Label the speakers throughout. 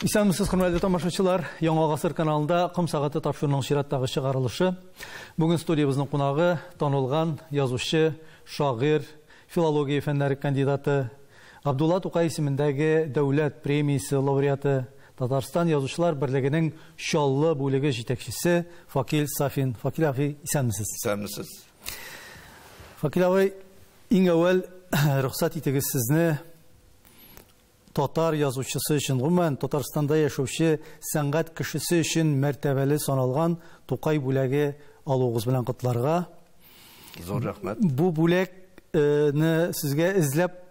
Speaker 1: Исәнмесез, хөрмәтле тамашачылар, Яңа гасыр каналында Кым сәгате тапшыруның чираттагы чыгарылышы. Бүген студиябызның кунагы танылган язучы, шагыйрь, филология фәннәре кандидаты, Абдулла Тукай исемендәге дәүләт премиясе лауреаты, Татарстан язучылар берлегенең Чаллы бүлеге җитәкчесе Факил Сафин. Факил абый, исәнмесез.
Speaker 2: Исәнмесез.
Speaker 1: Факил абый, иң әүвәл рөхсәт итегез сезне татар язучысы өчен, гомумән Татарстанда яшәүче сәнгать кешесе өчен мәртәбәле саналган Тукай бүләге алуыгыз белән котларга.
Speaker 2: Зур рәхмәт.
Speaker 1: Бу бүләкне сезгә эзләп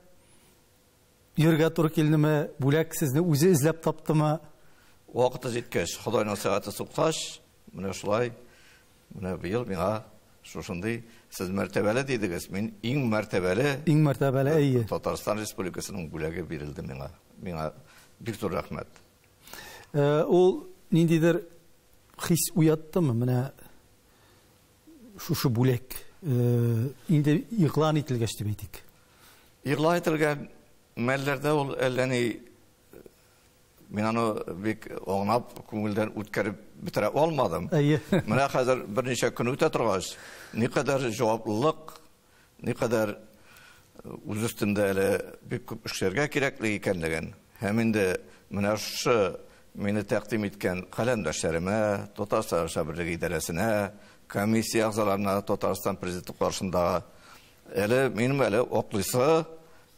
Speaker 1: йөргә туры килдеме? Бүләк сезне үзе эзләп таптымы?
Speaker 2: Вакыты җиткәч, Худайның сәгате суккач, менә шулай, менә быел миңа шушындый сез мәртәбәле дидегез. Мин иң мәртәбәле
Speaker 1: әйе.
Speaker 2: Татарстан Республикасының бүләге бирелде миңа. Миңа бик зур рәхмәт.
Speaker 1: Ул ниндидер хис уяттымы? Менә шушы бүләк инде игълан ителгәч дип әйтик.
Speaker 2: Игълан ителгән мәлләрдә ул әлләни мин аны бик оңнап күңелдән үткәреп бетерә алмадым. Менә хәзер берничә көн үтә торгач, никадәр җаваплылык, никадәр үз өстендә әле бик күп эшләргә кирәкле икәнлеген, һәм инде менә шушы мине тәкъдим иткән каләмдәшләремә, Татарстан Шәберлеге идарәсенә, комиссия әгъзаларына, Татарстан президенты каршында әле минем әле аклыйсы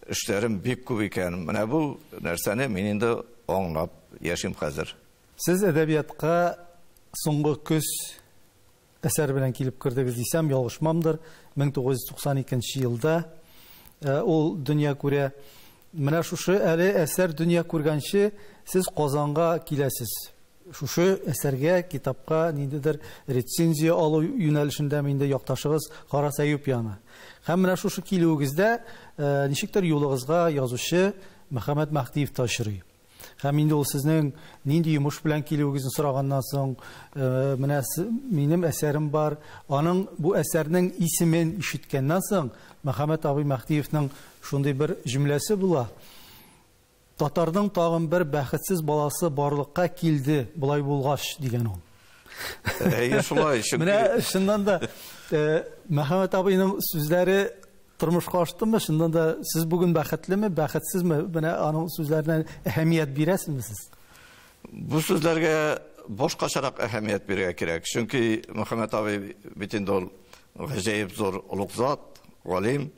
Speaker 2: эшләрем бик күп икән. Менә бу нәрсәне мин инде аңлап яшим хәзер.
Speaker 1: Сез әдәбиятка соңгы көз әсәр белән килеп кирдегез дисәм, ялгышмамдыр. 1992 елда ул дөнья күрә. Менә шушы әле әсәр дөнья күргәнче сез Казанга киләсез. Шушы әсәргә, китапка ниндидер рецензия алу юнәлешендә инде якташыгыз Карас Әюп яны. Һәм менә шушы килүегездә ничектер юлыгызга язучы Мөхәммәд Мәхдиев ташырый. Һәм инде ул сезнең нинди йомыш белән килүегезне сораганнан соң, менә минем әсәрем бар, аның бу әсәрнең исемен ишеткәннән соң Мөхәммәд абый Мәхдиевнең шундый бер җөмләсе була. Татарның тагын бер бәхетсез баласы барлыкка килде, булай булгач дигән ул.
Speaker 2: Шулай.
Speaker 1: Менә шуннан да Мөхәммәд абыйның сүзләре тормышка аштымы? Шуннан да сез бүген бәхетлеме, бәхетсезме? Менә аның сүзләренә әһәмият бирәсезме сез?
Speaker 2: Бу сүзләргә башкачарак әһәмият бирергә кирәк. Чөнки Мөхәммәд абый бит инде ул гаҗәеп зур улуг зат, галим,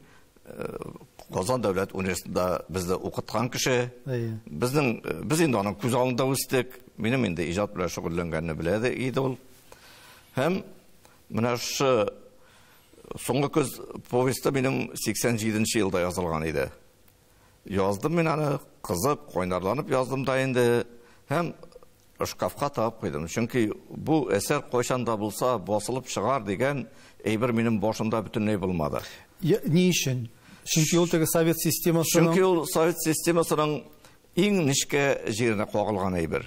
Speaker 2: Казан дәүләт университетында безне укыткан кеше. Без инде аның күз алдында үстек. Минем инде иҗат белән шөгыльләнгәнне беләде иде ул. Һәм менә шу соңгы көз повесты минем 87 елда язылган иде. Яздым мин аны, кызып, кайнарланып яздым да инде. Һәм шкафка тагып куйдым. Чөнки бу әсәр кайчанда булса басылып чыгар дигән әйбер минем башымда бөтенләй булмады.
Speaker 1: Ни өчен? Чөнки ул теге совет
Speaker 2: системасының иң нечкә җиренә кагылган әйбер.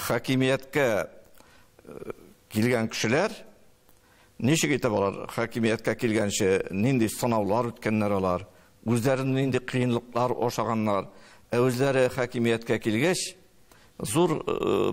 Speaker 2: Хакимияткә килгән кешеләр ничек итеп алар хакимияткә килгәнче нинди сынаулар үткәннәр алар, үзләренең нинди кыенлыклар ашаганнар, үзләре хакимияткә килгәч зур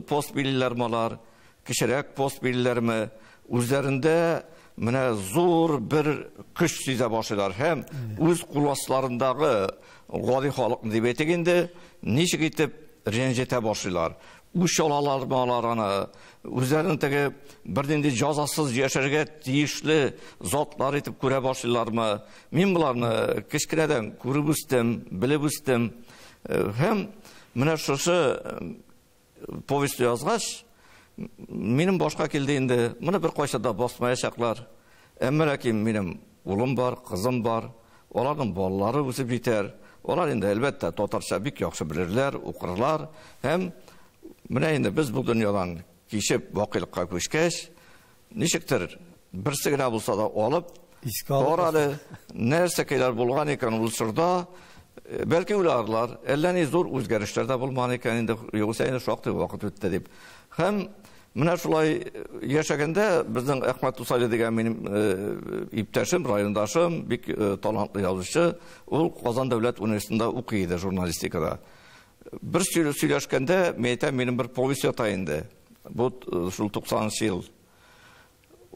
Speaker 2: пост билгеләрме, кечерәк пост билгеләрме, үзләрендә менә зур бер көч сизә башлыйлар һәм үз куласларындагы гади халыкны дип әйтгәндә ничек итеп рәнҗетә башлыйлар. Үч алалармы аларны, үзләренең теге бернинди җазасыз яшәргә тиешле затлар итеп күрә башлыйлармы? Мин буларны кечкенәдән күреп үстем, белеп үстем. Һәм менә шушы повесть язгач минем башка килде инде. Моны бер кайчада басмаячаклар. Әмма ләкин минем улым бар, кызым бар. Аларның балалары үсеп җитәр. Алар инде әлбәттә татарча бик яхшы белерләр, укырлар. Һәм менә инде без бу дөньядан кичеп вакыйлыкка күчкәч, ничектер берсе генә булса да алып, карады, нәрсә кайлар булган икән ул чорда, бәлки уйларлар, әллә ни зур үзгәрешләр дә булмаган икән инде, югыйсә инде шактый вакыт үтте дип. Һәм менә шулай яшәгәндә безнең Әхмәт Усали дигән минем иптәшем, райондашым, бик талантлы язучы, ул Казан дәүләт университетында укый иде журналистикада. Bir сөйләшкәндә, минем бер повесть ята инде. Бу шул 90-нчы ел.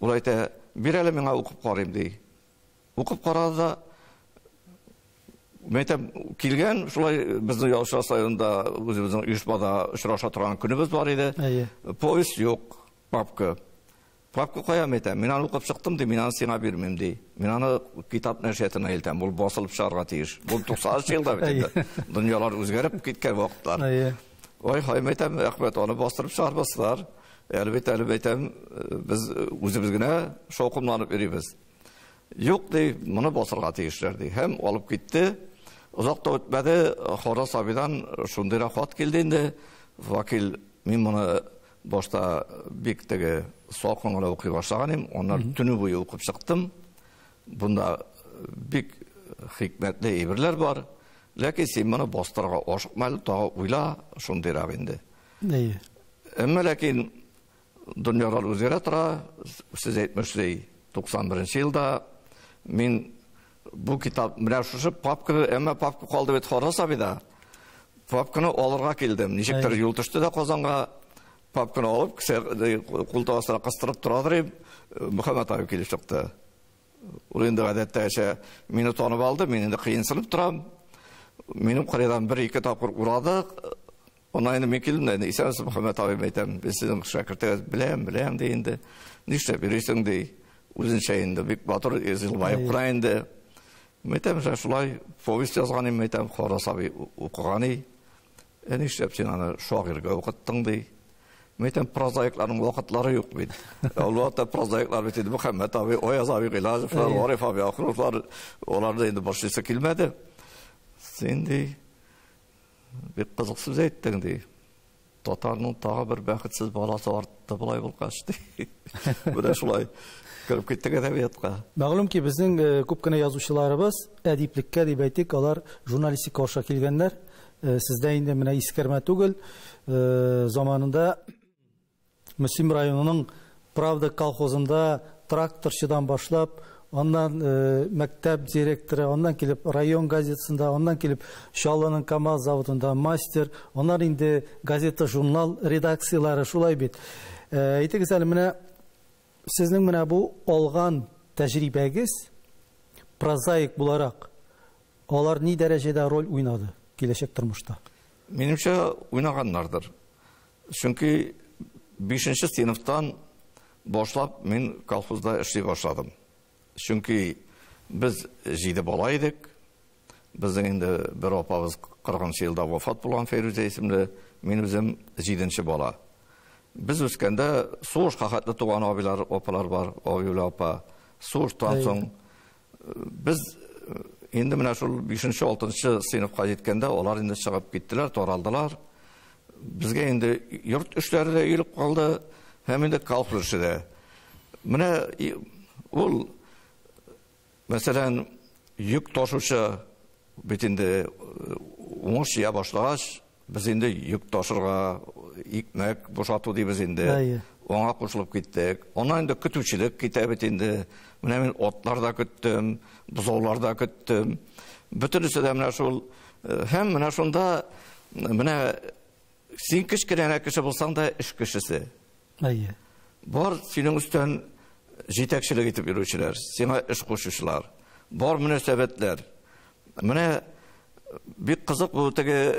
Speaker 2: Ул әйтә, бир әле миңа укып карыйм ди. Укып карады да, килгән, шулай безнең Ялша районында үзебезнең оешмада очраша торган көнебез бар иде. Повесть юк, папка. Папка куям әйтәм, мин аны укып чыктым ди, мин аны сиңа бирмим ди. Мин аны китап нәшриятына илтәм, бу басылып чыгарга тиеш. Бу 90-нчы елда бит инде. Дөньялар үзгәреп киткән вакытлар. Ой, хайм әйтәм, рәхмәт, аны бастырып чыгарбасызлар. Әлбәттә, без үзебез генә шаукымланып йөрибез. Юк ди, моны басырга тиешләр ди. Һәм алып китте. Озакта үтмәде, Хорас абидан шундый хат килде инде. Вакил, мин моны башта бик теге салкын гына укый башлаган, оннан төне буе укып чыктым. Бунда бик хикмәтле әйберләр бар. Ләкин син моны бастырга ашыкмалы, тагы уйла, шундыйрак инде. Әмма ләкин дөньялар үзгәрә тора. Сез әйтмешли, 91-нче елда мин бу китап менә шушы папканы, әмма папка калды бит Хорас абида. Папканы алырга килдем. Ничектер юл төште дә Казанга. Папканы алып, култыгына кыстырып торадыр, Мөхәммәт абый килеп чыкты. Ул инде гадәттәчә мине танып алды, мин инде кыенсынып торам. Минем кырыйдан 1-2 тапкыр урады. Оннан инде мин килдем дә, исәнсез Мөхәммәт абый әйтәм, без сезнең шәкерттәгез беләм ди инде. Нишләп йөрисең ди? Үзенчә инде бик батыр язылмай кура инде. Мәйтәм, шулай повесть язган идем, мәйтәм, Хорас абый укыган иде. Нишләп син аны шагыйрьгә укыттың ди? Мәйтәм, прозаикларның вакытлары юк бит. Албатта прозаиклар бит инде Мөхәммәт абый, Ояз абый, Гыйлаҗевлар, Ариф абый, Ахуновлар, аларда инде башлыйсы килмәде. Син ди, бик кызыксыз әйттең ди. Татарның тагы бер бәхетсез баласы артты булай булгач ди. Бу да шулай кирип киттек әдәбиятка.
Speaker 1: Мәгълүм ки, безнең күп кенә язучыларыбыз әдиплеккә дип әйтик, алар журналистика аша килгәннәр. Сездә инде менә искәрмә түгел, заманында Мөслим районының Правда колхозында тракторчыдан башлап, ondan мәктәп директоры, ondan килеп район газетасында, ondan килеп Шаллының КамАЗ заводында мастер, ondan инде газета, журнал редакциялары шулай бит. Әйтегез әле, менә сезнең менә бу алган тәҗрибәгез прозаик буларак, алар ни дәрәҗәдә роль уйнады киләчәк тормышта?
Speaker 2: Минемчә, уйнаганнардыр. Чөнки 5-нче сыйныфтан башлап мин колхозда эшли башладым. Чөнки без 7 бала идек. Безнең инде бер апабыз 40-нчы елда вафат булган, Фәрүзә исемле, мин үзем 7-нче бала. Без үскәндә сугышка хәтле туган абыйлар, апалар бар, абыйлар апа. Сугыштан соң без инде менә шул 5-нче, 6-нчы сыйныфка җиткәндә алар инде чыгып киттеләр, таралдылар. Безгә инде йорт эшләре дә йөреп калды, һәм инде колхоз эше дә. Менә ул мәсәлән йөк ташучы бит инде уңыш я башлагач, без инде йөк ташырга, икмәк бушату дибез инде. Аңа кушылып киттек. Аннан инде көтүчелек китә бит инде. Менә мин атлар да көттем, бузаулар да көттем. Бөтенесе дә менә шул, һәм менә шунда менә син кечкенә кеше булсаң да эш кешесе. Бар синең үстән җитәкчелек итеп йөрүчеләр, сиңа эш кушучылар. Бар мөнәсәбәтләр. Менә бик кызык бу теге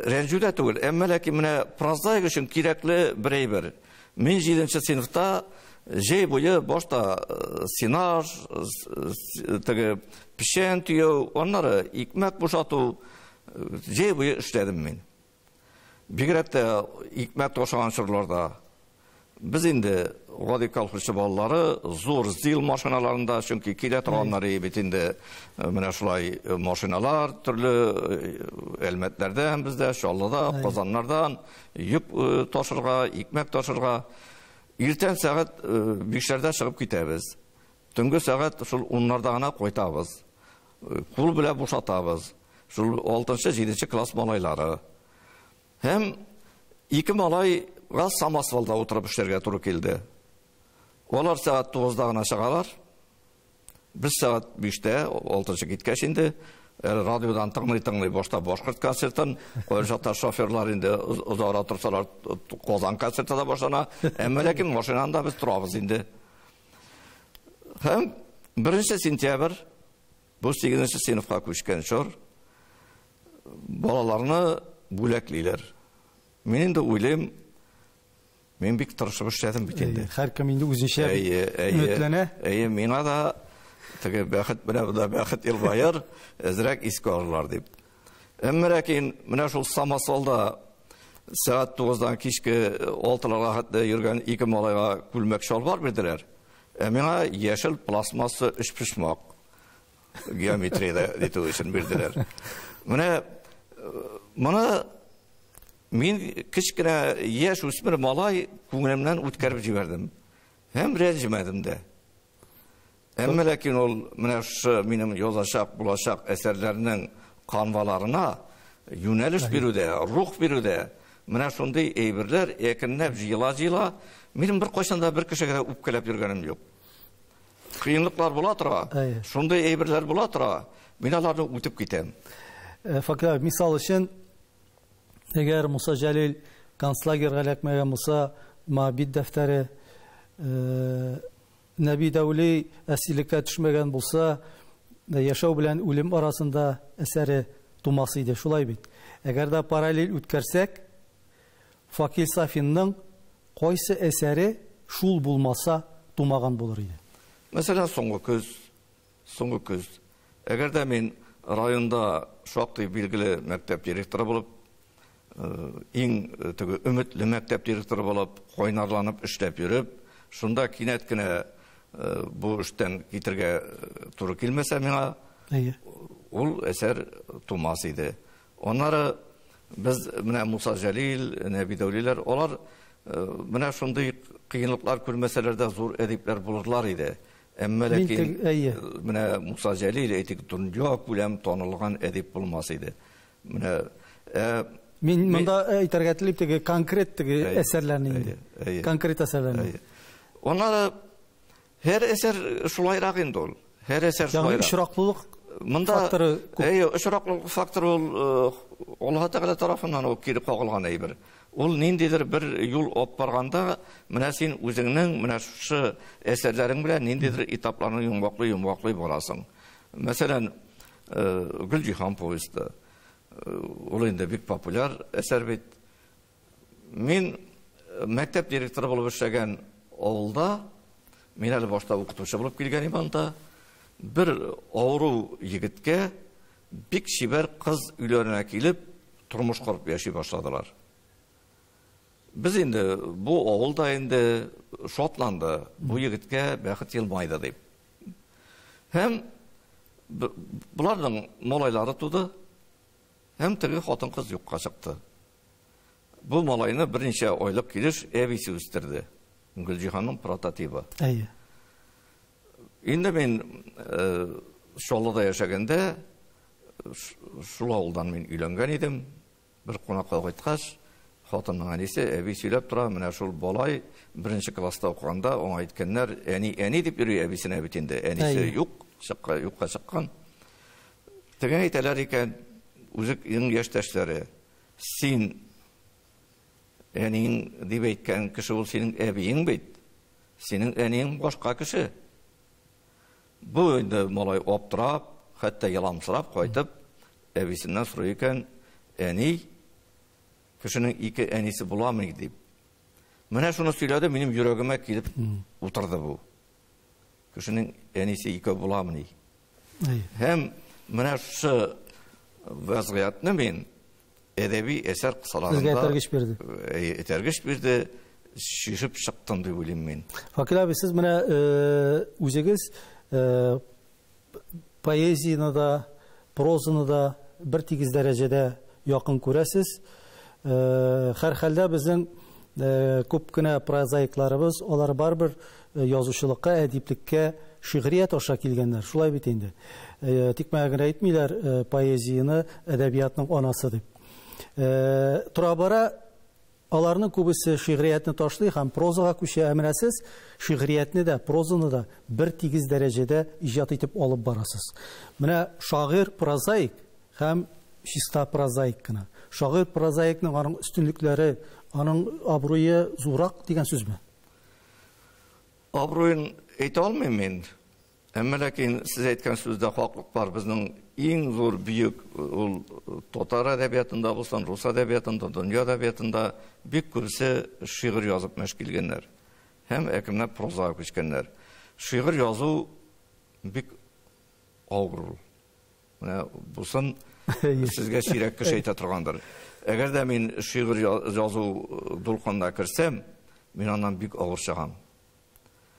Speaker 2: рәнҗүдә түгел, әмма ләкин менә прозаик өчен кирәкле бер әйбер. Мин 7-нче сыйныфта җәй буе башта синаж, теге печән түйәү, аннары икмәк бушату җәй буе эшләдем мин. Бигрәк тә икмәк ташыган чорларда. Без инде гади колхозчы балалары зур зил машиналарында, чөнки килә торганнар бит инде менә шулай машиналар, төрле әлмәтләрдән бездә, Шаллыда, Казаннардан йөк ташырга, икмәк ташырга иртән сәгать 5-ләрдә чыгып китәбез. Төнге сәгать шул 10-ларда гына кайтабыз. Кул белән бушатабыз. Шул 6-нчы, 7-нче класс малайлары. Һәм 2 малай самосвалда утырып эшләргә туры килде. Алар сәгать 9-да гына чыгалар. Без сәгать 5-тә, 6-нчы киткәч инде, радиодан тыңлый башта башкорт концертын, кой жакта шоферлар инде узара турсалар Казан концерты да башлана. Әмма ләкин машинанда без турабыз инде. Һәм 1 сентябрь бу 8 сыйныфка күчкән чор балаларны бүләклиләр. Мин инде уйлыйм, мен бик тырышып эшләдем бит инде.
Speaker 1: Һәркем инде үзенчә өметләнә.
Speaker 2: Миңа да теге бәхет белән да бәхет елбайыр, әзрәк искә алырлар дип. Әмма ләкин менә шул Самосвалда сәгать 9-дан кичке 6-ларга хәтле йөргән 2 малайга күлмәк шалбар бирделәр. Миңа яшел пластмасса 3 пишмак геометриядә дитү өчен бирделәр. Моны мин кичкенә яшь үсмер малай күңелемнән үткәреп җибәрдем. Һәм рәнҗемәдем дә. Әмма ләкин ул менә шу минем язачак булачак әсәрләрнең канваларына юнәлеш бирүдә, рух бирүдә, менә шундый әйберләр әкренләп җыела, минем бер кайчанда бер кешегә үпкәләп йөргәнем юк. Кыенлыклар була тора, шундый әйберләр була тора, мин аларны үтеп китәм.
Speaker 1: Факир, мисал өчен, әгәр Муса Җәлил концлагерга эләкмәгән булса, мабит дәфтәре, Нәби Дәүли әсирлеккә төшмәгән булса, яшәү белән үлем арасында әсәре тумасы иде, шулай бит. Әгәр дә параллель үткәрсәк, Факир Сафинның кайсы әсәре шул булмаса тумаган булыр иде.
Speaker 2: Мәсәлән, соңгы көз. Әгәр дә мин районда шактый билгеле мәктәп директоры булып, иң теге өметле мәктәп директоры булып, кайнарланып эшләп йөреп, шунда кинәт кенә бу эштән китергә туры килмәсә миңа, ул әсәр тумас иде. Оннары без менә Муса Җәлил, Нәби Дәүлиләр, алар менә шундый кыенлыклар күрмәсәләр дә зур әдипләр булырлар иде. Әмма ләкин менә Муса Җәлил әйтик, дөнья күләм танылган әдип булмас иде. Менә
Speaker 1: мин монда әйтергә телим теге конкрет теге әсәрләрне инде. Конкрет әсәрләрне.
Speaker 2: Оннары һәр әсәр шулайрак инде ул. Һәр әсәр шулайрак.
Speaker 1: Очраклылык факторы күп.
Speaker 2: Очраклылык факторы ул Аллаһ Тәгалә тарафыннан ул кире кагылган әйбер. Ул ниндидер бер юл алып барганда, менә син үзеңнең менә шу әсәрләрең белән ниндидер этапларны йомгаклый барасың. Мәсәлән, Гөлҗиһан повесты. Ул инде бик популяр әсәр бит. Мин мәктәп директоры булып эшләгән авылда, мин әле башта укытучы булып килгән идем анда, бер авыру егеткә бик шибәр кыз үйләренә килеп, тормыш корып яши башладылар. Без инде бу авылда инде шатланды, бу егеткә бәхет елмайды дип. Һәм буларның малайлары туды, һәм теге хатын-кыз юкка чыкты. Бу малайны берничә айлык килеш әбисе үстерде. Гөлҗиһанның прототипы. Инде мин Шоллада яшәгәндә, шул авылдан мин өйләнгән идем. Бер кунакка кайткач, хатынның әнисе әби сөйләп тора, менә шул балай 1-нче класста укыганда, аңа әйткәннәр, әни дип йөри әбисенә бит инде. Әнисе юкка чыккан. Теге әйтәләр икән, үзең яшьтәшләре, син әниң дип әйткән кеше ул синең әбиең бит. Синең әниең башка кеше. Бу инде малай аптырап, хәтта яламсырап кайтып, әбисеннән сорый икән, әни, кешенең ике әнисе буламы дип. Менә шуны сөйләде, минем йөрәгемә килеп утырды бу. Кешенең әнисе ике буламы? Һәм менә шу вазгыятны мин әдәби әсәр кысаларында этәргеш бирде, шишеп чыктым дип уйлыйм мин.
Speaker 1: Факир абый, сез менә үзегез поэзияны да, прозаны да бер тигез дәрәҗәдә якын күрәсез. Һәр хәлдә безнең күп кенә прозаикларыбыз, алар барбер язучылыкка, әдиплеккә, шигърият аша килгәннәр. Шулай бит инде. Тикмәгә әйтмиләр поэзияны әдәбиятның анасы дип. Тора-бара аларның күбесе шигъриятны ташлый һәм прозага күчә, ә менә сез шигъриятны да, прозаны да бер тигез дәрәҗәдә иҗат итеп алып барасыз. Менә шагыйрь прозаик һәм чиста прозаик кына. Шагыйрь прозаикның аның өстенлекләре, аның абруе зурак дигән сүзме?
Speaker 2: Абруен әйтә алмыйм мин. Әмма ләкин сез әйткән сүздә хаклык бар. Безнең иң зур бөек ул татар әдәбиятында булсын, рус әдәбиятында, дөнья әдәбиятында бик күбесе шигырь язып мәш килгәннәр. Һәм әкемнәр прозага күчкәннәр. Шигырь язу бик авыр. Менә бусын сезгә сирәк кеше әйтә торгандыр. Әгәр дә мин шигырь язу дулкынына керсәм, мин аннан бик авыр чыгам.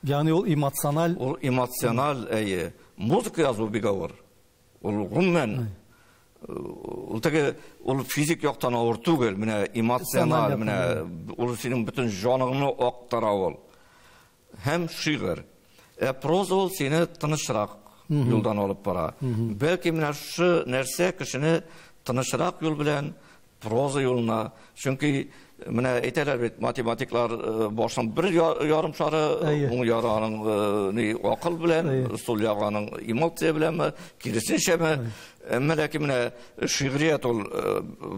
Speaker 1: Yani ol emosional.
Speaker 2: Ул эмоциональ, музыка язу бик авыр. Ул гомумән ул физик яктан авыр түгел, менә эмоциональ, менә ул синең бөтен җаныңны актара ул. Һәм шигырь. Проза ул сине тынычрак юлдан алып бара. Бәлки менә шу нәрсә кешене тынычрак юл белән проза юлына, чөнки менә әйтәләр бит, математиклар башын бер ярым шары, уң ярының акыл белән, сул ягының эмоция белән, киресенчәме, әмма ләкин менә шигърият ул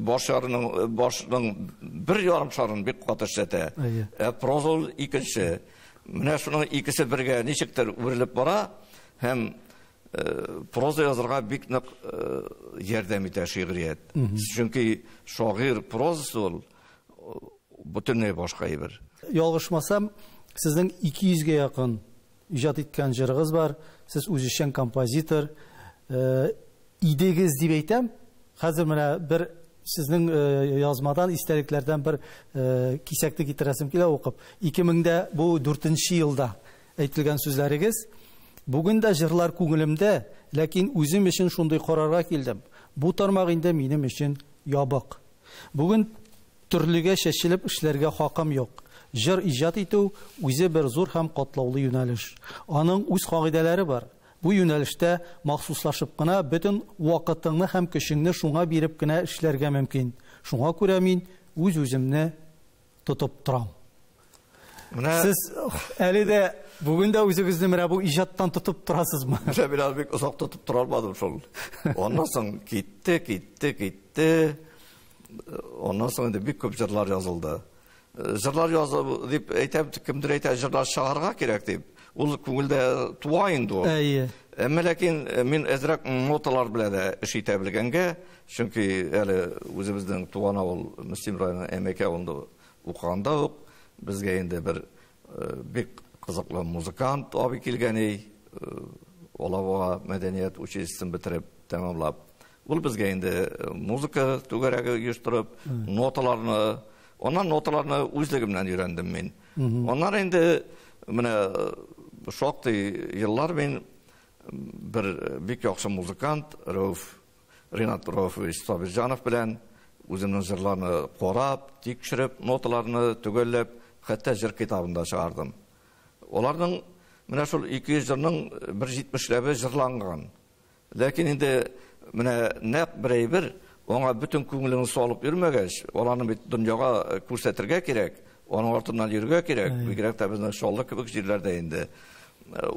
Speaker 2: башның бер ярым шарын бик каты эшләтә. Проза ул икенче. Менә шуның икесе бергә ничектер үрелеп бара, һәм проза язырга бик нык ярдәм итә шигърият. Чөнки шагыйрь прозасы ул бөтенләй башка әйбер.
Speaker 1: Ялгышмасам, сезнең 200-гә якын иҗат иткән җырыгыз бар. Сез үзешчән композитор. Идегез дип әйтәм. Хәзер менә бер сезнең язмадан, истәлекләрдән бер кисәкне китерәсем килә укып. 2004 елда әйтелгән сүзләрегез. Бүген дә җырлар күңелемдә, ләкин үзем өчен шундый карарга килдем. Бу тармак инде минем өчен ябык. Бүген төрлегә чәчелеп эшләргә хакым юк. Җыр иҗат итү үзе бер зур һәм катлаулы юнәлеш. Аның үз кагыйдәләре бар. Бу юнәлештә махсуслашып кына бөтен вакытыңны һәм көчеңне шуңа биреп кенә эшләргә мөмкин. Шуңа күрә мин үз-үземне тотып торам. Сез әле дә бүген дә үзегезне менә бу иҗаттан тотып торасызмы?
Speaker 2: Менә бик озак тотып тора алмадым шул. Оннан соң китте. Ondan sonra da bir köp jırlar yazıldı. Jırlar yazıldı deyip әйтәм, kimdir әйтә, jırlar şağırga керек deyip. Ул күңелдә туа инде ул. Әмма ләкин мин әзрәк ноталар белән дә эш итә белгәнгә, чөнки әле үзебезнең туган авыл Мөслим районы Әмәкә авылында укыганда ук безгә инде бер бик кызыклы музыкант абый килгән, Олава мәдәният училищесын бетереп тәмамлап. Ул безгә инде музыка түгәрәге оештырып, ноталарны, оннан ноталарны үзлегем белән өйрәндем мин. Оннан инде менә шактый еллар мин бер бик яхшы музыкант Ринат Рауфович Сабирҗанов белән үземнең җырларны карап, тикшереп, ноталарны төгәлләп, хәтта җыр китабында чыгардым. Оларның менә шул 200 җырның 170-ләбе җырланган. Ләкин инде менә нәкъ бер әйбер, аңа бөтен күңелеңне салып йөрмәгәч, аларны бит дөньяга күрсәтергә кирәк, аның артыннан йөрергә кирәк, бигрәк тә безнең Шаллы кебек җирләрдә инде.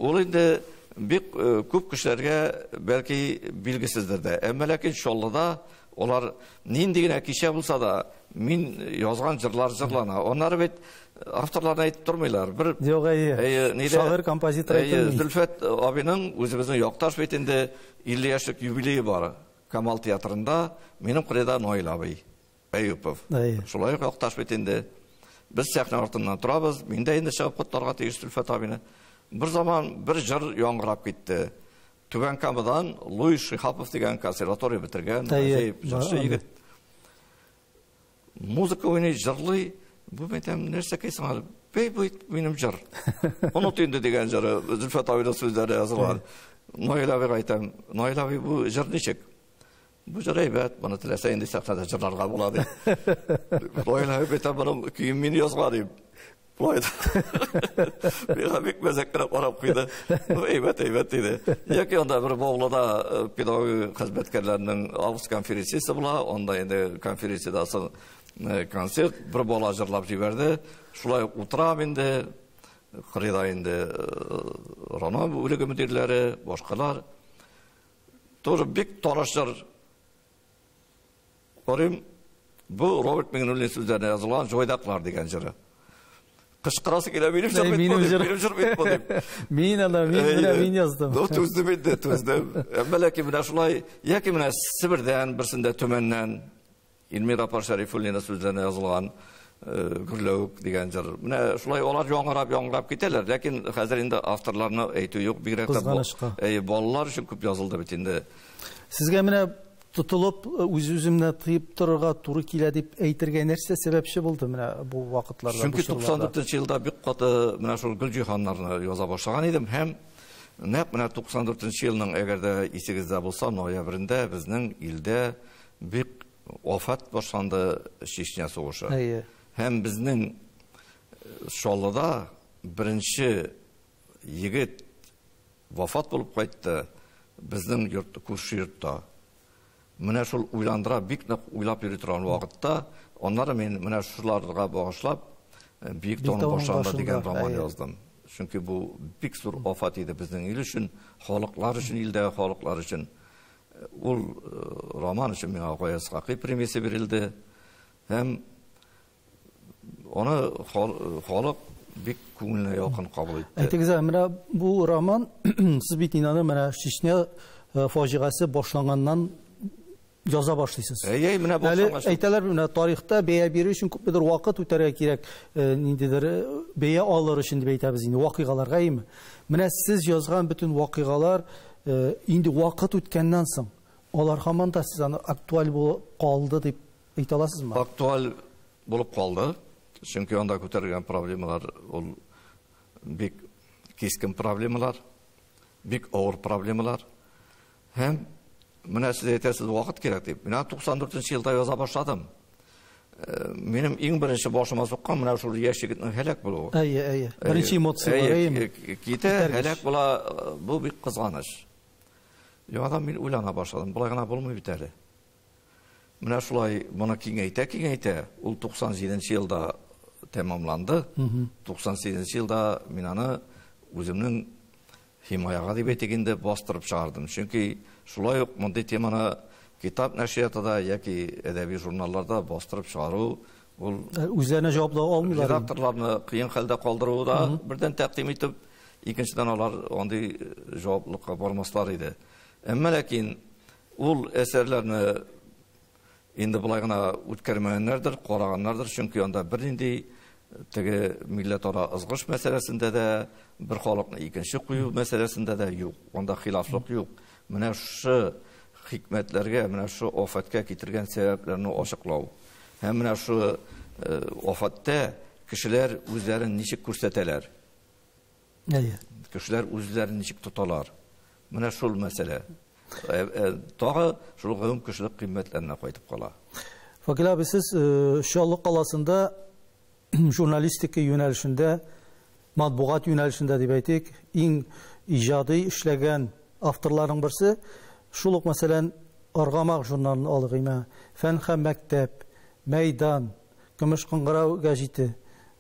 Speaker 2: Ул инде бик күп кешеләргә бәлки билгесездер дә. Әмма ләкин Шаллыда олар нинди генә кичә булса да, мин язган җырлар җырлана. Оннары бит авторларны әйтеп тормыйлар. Бер
Speaker 1: шагыйрь, композитор әйтеп.
Speaker 2: Зөлфәт абыйның үзебезнең якташ бит инде 50 яшьлек юбилее бар. Камал театрында минем кырыйда Наил абый Әюпов. Шулай ук якташ бит инде. Без сәхнә артыннан торабыз. Мин дә инде чыгып котларга тиеш Зөлфәт абыйны. Bir zaman bir jır яңгырап китте. Түгән Камадан Луис Шихапов дигән консерватория бетергән, яхшы егет. Музыка уйный, җырлый. Бу мәйтәм нәрсә кайсың? Бей бу минем җыр. Онут инде дигән җыры Зөлфәт абыйның сүзләре язылган. Наил абыйга әйтәм, Наил абый бу җыр ничек? Бу җыр әйбәт, моны теләсә инде сәхнәдә җырларга була ди. Наил абый әйтә, моның көйен мин язган ди. Бик бик мәзәккәрә карап куйды. Әйбәт диде. Яки анда бер Баулада педагог хезмәткәрләрнең август конференциясе була, анда инде конференциядә концерт, бір бала жырлап жіберді. Шулай отырам енді, қырыда енді Рана өлігі мүдірлері, башқалар. Тоже бек тараштар барым, бұл Роберт Меңнөлдің сөздеріне жазылған Жойдақлар деген жыры. Қышқырасы келе, менім жырмет бұл деп.
Speaker 1: Мен яздым.
Speaker 2: Төзді мен де төздім. Мәләке міне шулай, яки міне Сібірден, бірсінде төменнен, Илмир апа Шәрифуллина сөздеріне жазылған Гүрләуік деген жыр. Міне шулай олар яңырап кетелер. Ләкин қазір енді авторларына әйту yok.
Speaker 1: Қызғанышқа.
Speaker 2: Балалар үшін көп жазылды бит енді.
Speaker 1: Сізге міне тұтылып, өз-өзімне тыйып тұрырға туры келе деп әйтірге нәрсе себепші болды міне бұл вақытларда.
Speaker 2: Çünkü 94 yılda bir katı mine şol Gülcihanlarını yoza başlagan idim. Hem nep mine 94 yılının eğer de isigizde bulsa noyabrinde bizning ilde bir ofat başlandı Çeçnya soğuşu. Hem bizning şolda birinci yigit vafat bulup kayıttı bizning yurtda, Kuşu yurtda. Mine şol uylandıra, bik uylap yürütüren vakitte onları mine şularga bağışlap Büyük Dağın başında degan roman yazdım. Çünkü bu bik sur ofat idi bizning il üçün, xalqlar üçün, ilde xalqlar üçün. Ol roman üçün menga G'oyas Haqiy premiyasi berildi. Hem onu xalq bik ko'ngilga yaqin qabul etdi.
Speaker 1: Aytыңыз, мына bu roman siz bit inanır mena Çeçnya faciası başlangandan yaza başlaysınız. Әйтәләр менә тарихта бәя бирү өчен күпмедер вакыт үтәргә кирәк, ниндидер бәя алыр өчен дип әйтәбез инде вакыйгаларга име. Менә сез язган bütün вакыйгалар инде вакыт үткәннән соң алар һаман да сез аны актуаль булып калды дип әйтә аласызмы?
Speaker 2: Актуаль булып калды. Чөнки анда күтәргән проблемалар ул бик кескен проблемалар, бик авыр проблемалар. Һәм Mine siz aytasiz vaqt kerak deb. Men 94-yilda yoza başladım. Menim eng birinchi boshima soqqan mana shu yosh yigitning halak bo'luvi.
Speaker 1: Birinchi emotsiyalar.
Speaker 2: Kete halak bo'la bu bir qizg'anish. Yo'qdan men o'ylana boshladim. Bularga bo'lmaydi hali. Mana shulay buni kengayta. U 97-yilda tamomlandi. 98-yilda men uni o'zimning himoyaga deb aytganda bostirib chiqardim. Chunki şulay yok, bunday temani kitap nəşriyyatida yoki ədəbi jurnallarda bastırıb çıxarу,
Speaker 1: o'zlarini javobla olmaylar.
Speaker 2: Redaktorlarni qiyin holda qoldiruvi da birdan taqdim etib, ikkinchidan ular onday javoblikqa bormaslar edi. Ammo lekin ul asarlarni endi bularga o'tkazmaganlardir, qaraganlardir, chunki onda bir endi tege millataro izg'ish masalasida da bir xalqni ikkinchi qo'yib masalasida da yo'q. Onda xiloflik yo'q. Mana shu hikmatlarga, mana shu ofatga keltirgan sabablarni ochiqlov. Ham mana shu ofatda kishilar o'zlarini nechik ko'rsatalar. Kishilar o'zlarini nechik tutalar. Mana shu masala. Tog'i shu kishilik qiymatlarini qo'yib qolar.
Speaker 1: Fakil abi, siz Şallık qalasında jurnalistika yönelişinde, matbuat yönelişinde deb aytaylik, eng ijodiy ishlagan avtorlarning birisi şuluq masalan Arg'amoq jurnalini olg'ima, Fan ham maktab, Maydan, Kumush qo'ng'irov gazeti.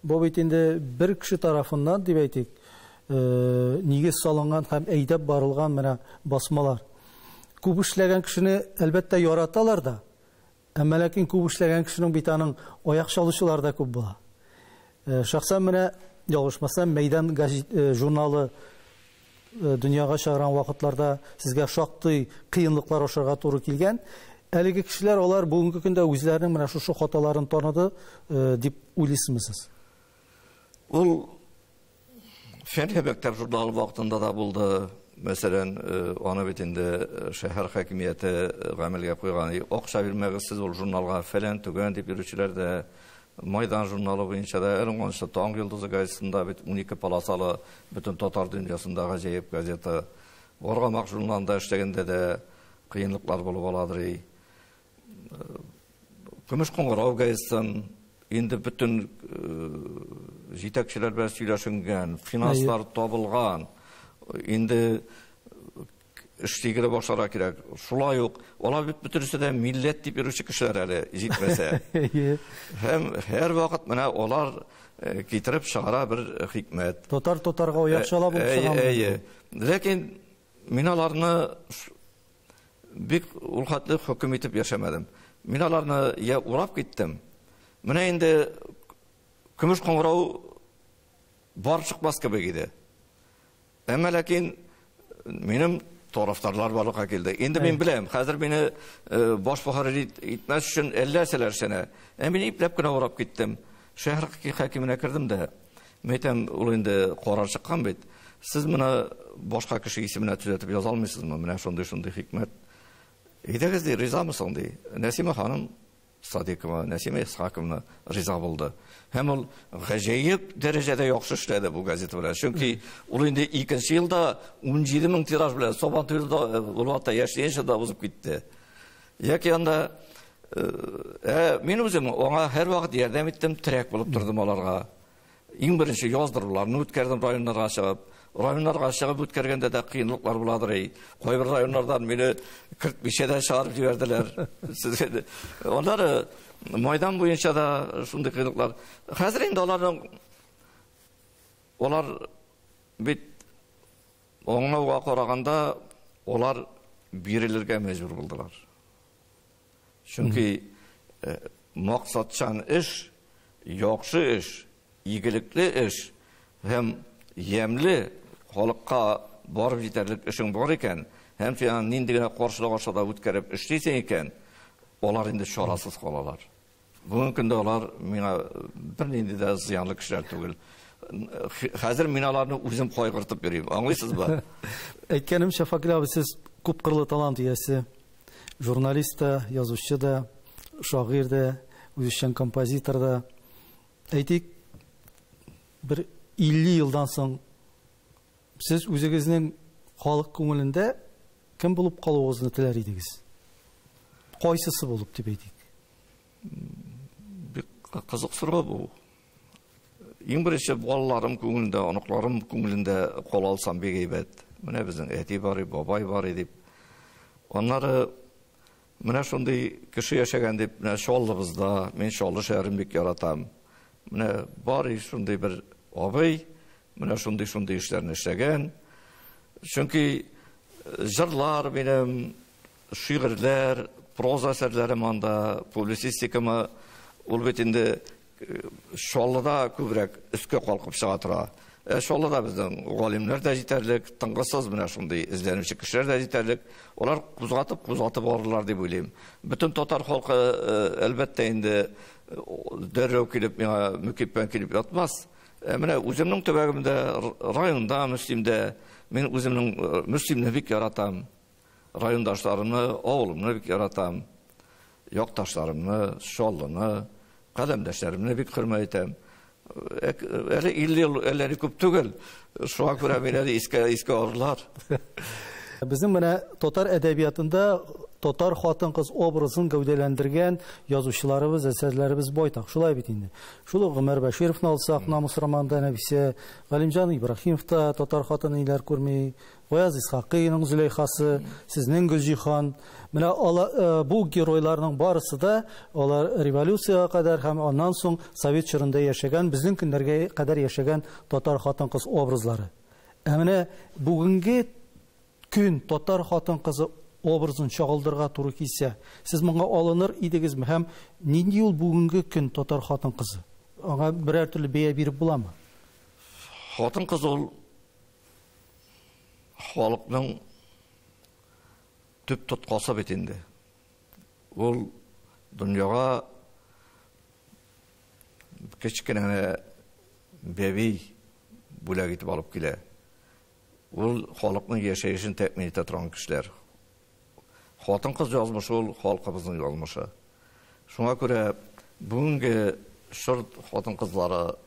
Speaker 1: Bu bitinde bir kishi tarafından deb aytaylik, negiz solingan ham aydab borilgan mana bosmalar. Ko'p ishlagan kishini albatta yoratalar da. Ammo lekin ko'p ishlagan kishining bitaning oyoq chalishilari da ko'p bo'ladi. Shaxsan meni yolg'ishmasam Maydan jurnali dunyoga chiqqan vaqtlarda sizga shoqti qiyinliklar osharga to'g'ri kelgan. Haligi kishilar ular bugungi kunda o'zlarining mana shu xatolarini tanidi deb o'ylaysizmi?
Speaker 2: Ul Fen Maktab jurnali vaqtida da bo'ldi. Masalan, ona bitinde shahar hokimiyati amalga qo'ygan o'qisha bilmag'isiz ul jurnalga falan tugan deb yuruvchilar da Maydan jurnali bo'yicha da Ermon Tong Yulduzi gazetesida 12 palasalı bütün Tatar dünyasındagi ajoyib gazeta. Arg'amoq jurnalida ishlaganda da qiyinliklar bo'lib qoladir. Kumush qo'ng'irov gazetasidan endi bütün yetakchilar bilan suylashilgan, finanslar topilgan. Endi эштегеле башларга кирәк. Шулай ук алар бит бөтенесе дә милләт дип йөрүче кешеләр әле җитмәсә. Һәм һәр вакыт менә алар китереп чыгара бер хикмәт.
Speaker 1: Тотарга уякчалап
Speaker 2: чыгам. Ләкин мин аларны бик улхатлы хөкем итеп яшәмәдем. Мин аларны я урап киттем. Менә инде көмеш коңгырау бар чыкмас кебек иде. Әмма ләкин минем тарафдарлар барлыкка килде. Инде мин беләм, хәзер мине баш мөхәррир итмәс өчен әлләселәр сенә. Мин ипләп кенә урап киттем. Шәһәр хакимине кирдем дә. Мәйтәм, ул инде карар чыккан бит. Сез моны башка кеше исеменә төзәтеп яза алмыйсызмы? Менә шундый хикмәт. Идегез ди, ризамысың ди. Нәсима ханым Садикова, Нәсима Исхаковна риза булды. Һәм ул гаҗәеп дәрәҗәдә яхшы эшләде бу газета белән. Чөнки ул инде 2нче елда 17 мең тираж белән Сабантуйда Улата яшәгәнчә дә узып китте. Яки анда мин үзем аңа һәр вакыт ярдәм иттем, терәк булып тордым аларга. Иң беренче яздыруларны үткәрдем районнарга чыгып. Районнарга чыгып үткәргәндә дә кыенлыклар буладыр. Кайбер районнардан мине 45дән чыгарып җибәрделәр. Алар майдан буенча да шундый кыенлыклар. Хәзер инде алар бит аңлауга караганда алар бирелергә мәҗбүр булдылар. Чөнки максатчан эш, яхшы эш, игелекле эш һәм ямлы халыкка барып җитәрлек эшең бар икән, һәм син нинди генә каршылык ашада үткәреп эшлисең икән, алар инде чарасыз калалар. Бүгенге көндә алар миңа бернинди дә зыянлы кешеләр түгел. Хәзер мин аларны үзем кайгыртып йөрим. Аңлыйсызбы?
Speaker 1: Әйткәнемчә, Факил абый, сез күп кырлы талант иясе. Журналист да, язучы да, шагыйрь да, үзешчән композитор да. Әйтик, bir 50 елдан соң сез үзегезнең халык күңелендә кем булып калуыгызны теләр идегез? Кайсысы булып дип әйтик?
Speaker 2: Бик кызык сорау бу. Иң беренче балаларым күңелендә, аныкларым күңелендә кала алсам бик әйбәт. Менә безнең әти бар, бабай бар дип. Аннары менә шундый кеше яшәгән дип, менә Шаллыбызда, мин Шаллы шәһәрен бик яратам. Менә бар шундый бер абый, менә шундый эшләрне эшләгән. Чөнки җырлар минем, шигырьләр, проза әсәрләрем анда, публицистикамы ул бит инде Шаллыда күбрәк өскә калкып чыга тора. Шаллыда безнең галимнәр дә җитәрлек, тыңгысыз менә шундый эзләнүче кешеләр дә җитәрлек. Алар кузгатып барырлар дип уйлыйм. Бөтен татар халкы әлбәттә инде дәррәү килеп миңа мөкиппән килеп ятмас. Менә үземнең төбәгемдә, районда, Мөслимдә, мин үземнең Мөслимне бик яратам. Райондашларымны, авылымны бик яратам. Якташларымны, Шаллыны, каләмдәшләремне бик хөрмәт итәм. Әле 50 ел әлләре күп түгел. Шуңа күрә мине искә алырлар.
Speaker 1: Безнең менә татар әдәбиятында татар хатын-кыз образын гәүдәләндергән язучыларыбыз, әсәрләребез байтак. Шулай бит инде. Шул Гомәр Бәшировны алсак, Намус романында Нәфисә, Галимҗан Ибраһимов та татар хатыны иләр күрми, Гаяз Исхакыйның Зөләйхасы, сезнең Гөлҗихан. Менә бу геройларның барысы да алар революцияга кадәр һәм аннан соң Совет чорында яшәгән, безнең көннәргә кадәр яшәгән татар хатын-кыз образлары. Менә бүгенге көн татар хатын-кызы образын чагылдырга туры килсә, сез моңа алыныр идегезме һәм нинди ул бүгенге көн татар хатын-кызы? Аңа берәр төрле бәя биреп буламы?
Speaker 2: Хатын-кыз ул халыкның төп тоткасы бит инде. Ул дөньяга кечкенә бәби бүләк итеп алып килә. Ул халыкның яшәешен тәэмин итә торган кешеләр. Хатын-кыз язмышы ул халкыбызның язмышы. Шуңа күрә бүгенге шорт хатын-кызлары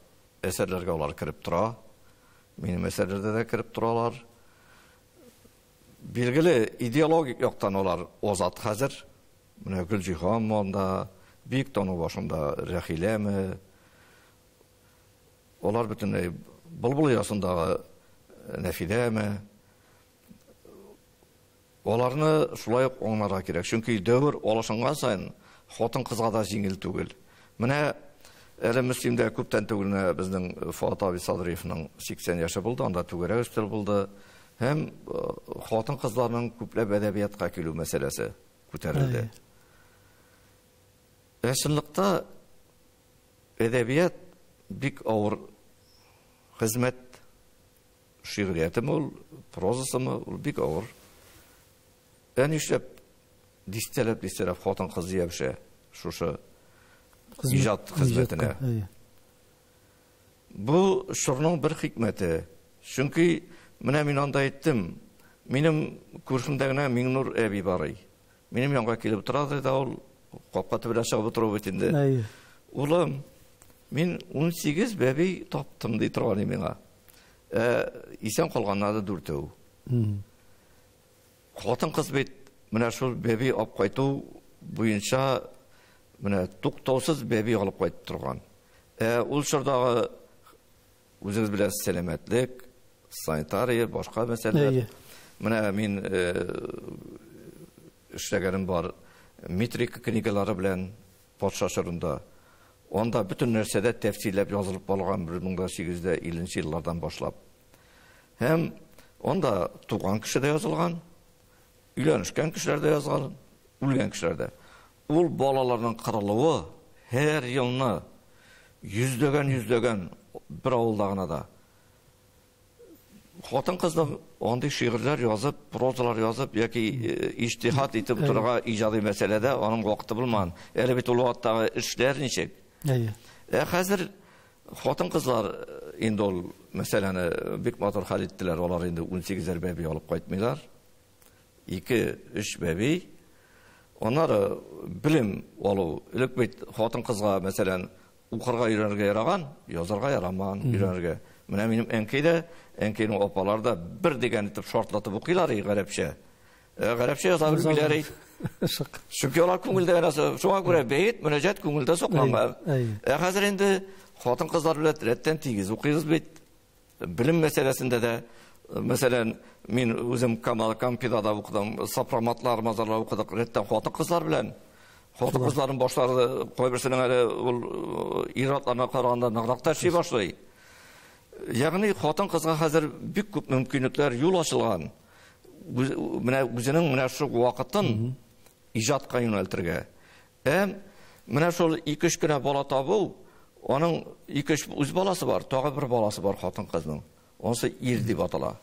Speaker 2: әсәрләргә алар кирип тора. Минем әсәрләрдә дә кирип торалар. Билгеле идеологик яктан алар азат хәзер. Менә Гөлҗихан монда, бик тану башында Рәхиләме. Алар бөтенләй Былбыл ясындагы Нәфидәме. Оларны шулай ук оңларга кирәк. Чөнки дәвер алышынган сайын хатын-кызга да җиңел түгел. Менә әле Мөслимдә күптән түгел безнең Фуат абый Садриевның 80 яшы булды, анда түгәрәк өстәл булды. Һәм хатын-кызларның күпләп әдәбиятка килү мәсьәләсе күтәрелде. Чынлыкта әдәбият бик авыр хезмәт. Шигъриятымы ул, прозасымы ул бик авыр. Нишләп дистәләп хатын-кыз ябыша шушы иҗат хезмәтенә. Бу шурның бер хикмәте. Чөнки менә мин анда әйттем, минем күршемдә генә Миңнур әби бар. Минем янга килеп тора да ул капка төбендә чыгып утырып бит. Улым, мин 18 бәби таптым ди торган миңа. Исән калганнары 4. Хатын-кыз бит менә шул бәби алып кайту буенча менә туктаусыз бәби алып кайтып торган. Ул чордагы үзегез беләсез сәламәтлек, санитария, башка мәсьәләләр. Менә мин эшләгәнем бар метрика книгалары белән патша чорында. Анда bütün нәрсәдә тәфсилләп язылып алган 1850 еллардан башлап. Һәм анда туган кеше дә язылган, өйләнешкән кешеләр дә язылган, үлгән кешеләр дә. Ул балаларның кырылуы һәр елны йөзләгән бер авылда гына да. Хатын-кызның андый шигырьләр язып, прозалар язып, яки иҗтиһад итеп торырга иҗади мәсьәләдә аның вакыты булмаган. Әле бит ул вакыттагы эшләр ничек? Хәзер хатын-кызлар инде ул мәсьәләне бик матур хәл иттеләр. Алар инде 18 бәби алып кайтмыйлар. 2-3 бәби. Оннары билим алу. Элек бит хатын-кызга мәсәлән укырга өйрәнергә яраган, язарга ярамаган өйрәнергә. Менә минем әнкәйнең апалары да бер дигән итеп шартлатып укыйлар гарәпчә. Гарәпчә яза белмиләр. Чөнки алар күңелдә нәрсә, шуңа күрә бәйт, мөнәҗәт күңелдә сакланган. Хәзер инде хатын-кызлар белән рәттән тигез укыйбыз бит. Билим мәсьәләсендә дә, мәсәлән, мин үзем Кампидада укыдым, сопроматлар, мазарлар укыдык, рәттән хатын-кызлар белән. Хатын-кызларның башлары кайберсенең әле ул иратларына караганда ныграк тәши башлый. Ягъни хатын-кызга хәзер бик күп мөмкинлекләр юл ачылган. Менә үзенең менә шу вакытын иҗатка юнәлтергә. Менә шул 2-3 кенә бала табу, аның 2-3 үз баласы бар, тагы бер баласы бар хатын-кызның. Онсы ир дип атала.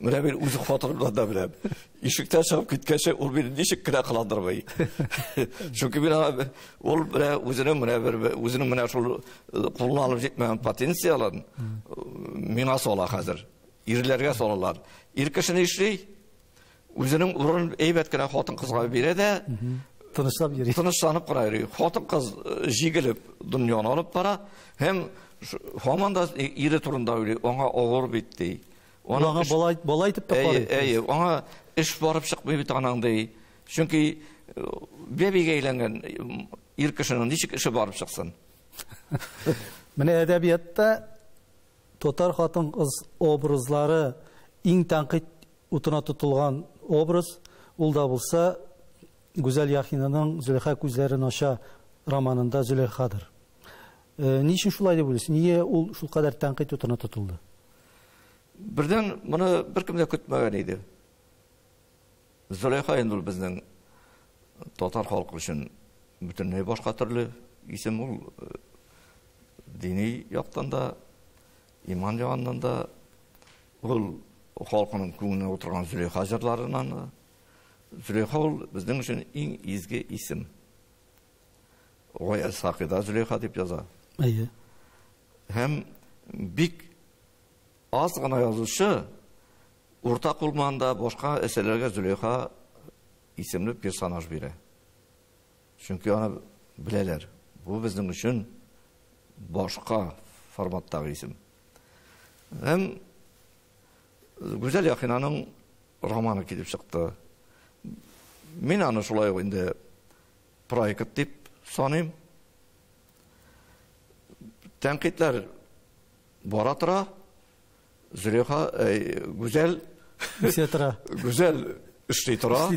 Speaker 2: Менә мин үз хатырымда да беләм. Ишектән чыгып киткәнче ул мине ничек кенә кыландырмый. Чөнки мин ул үзенең менә шул кулланылып җитмәгән потенциалын миңа сала хәзер. Ирләргә салалар. Ир кешене эшли, үзенең урын әйбәт кенә хатын-кызга бирә дә,
Speaker 1: тынычлап йөри.
Speaker 2: Тынычланып кара йөри. Хатын-кыз җигелеп дөньяны алып бара, һәм һаман да ире турында уйлый, аңа авыр бит ди.
Speaker 1: Аңа бала итеп тапар.
Speaker 2: Аңа эш барып чыкмый бит анаңдай. Чөнки бәбигә әйләнгән ир кешенең ничек эше барып чыксын?
Speaker 1: Менә әдәбиятта татар хатын-кыз образлары иң тәнкыйть утына тотылган образ, ул да булса Гүзәл Яхинаның Зөләйха күзләрен ача романында Зөләйхадыр. Ничек шулай дип уйлыйсың? Нигә ул шул кадәр тәнкыйть утына тотылды?
Speaker 2: Birden bunu bir kimde kütmegen idi. Züleyha indir bizden Tatar halkı için bütünlüğü başka türlü isim ol. Dini yaktan da, iman yanından da ol halkının көңіліне oturgan Züleyha jırlarından da. Züleyha ol bizden için en izgi isim. O El-Sakida Züleyha deyip yaza. Hem bik az gana yazışı ortak olmanda başka eserlerge Züleyha isimli personaj biri. Çünkü onu bileler. Bu bizim için başka formattaki isim. Hem Güzel Yakina'nın romanı gidip çıktı. Min anı şulay indi proyekt deyip sanayım. Tenkitler baratıra Züleyha güzel эшли тора.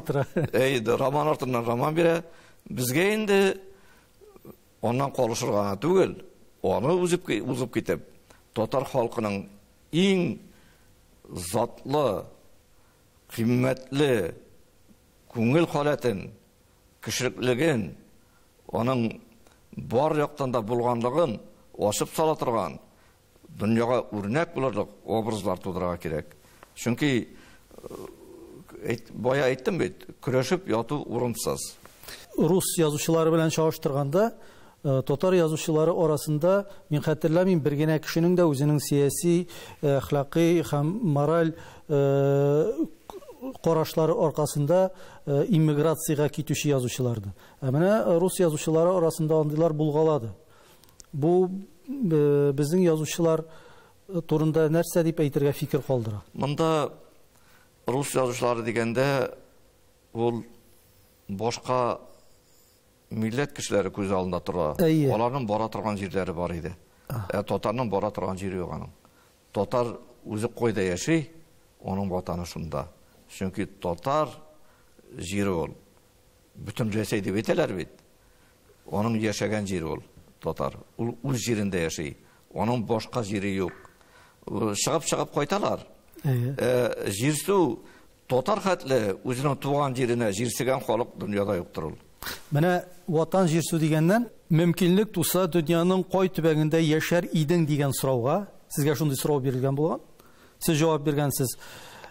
Speaker 2: Роман артыннан роман бирә. Безгә инде ondan konuşurga түгел, onu uzып китеп, татар халкының иң затлы, кыйммәтле күңел халатын, кешелеклеген, оның бар яктан да булганлыгын ашып сала торган, дөньяга үрнәк булырлык образлар тудырга кирәк. Чөнки бая әйттем бит, көрәшеп яту урынсыз.
Speaker 1: Рус язучылары белән чагыштырганда, татар язучылары арасында мин хәтерләмим, бер генә кешенең дә үзенең сияси, әхлакый һәм мораль карашлары аркасында иммиграциягә китүче язучыларды. Менә рус язучылары арасында андыйлар булгалады. Бу безнең язучылар турында нәрсә дип әйтергә фикер калдыра?
Speaker 2: Монда рус язучылары дигәндә ул башка милләт кешеләре күз алдында тора. Аларның бара торган җирләре бар иде. Татарның бара торган җире юк аның. Татар үзе койда яши, аның ватаны шунда. Чөнки татар җире ул. Бүтән Рәсәй дип әйтәләр бит. Аның яшәгән җире ул, татар. Ул үз җирендә яши. Аның башка җире юк. Чыгып кайталар. Җирсу татар хәтле үзенең туган җиренә җирсегән халык дөньяда юктыр ул.
Speaker 1: Менә ватан җирсу дигәннән мөмкинлек туса дөньяның кай төбәгендә яшәр идең дигән сорауга, сезгә шундый сорау бирелгән булган. Сез җавап биргәнсез.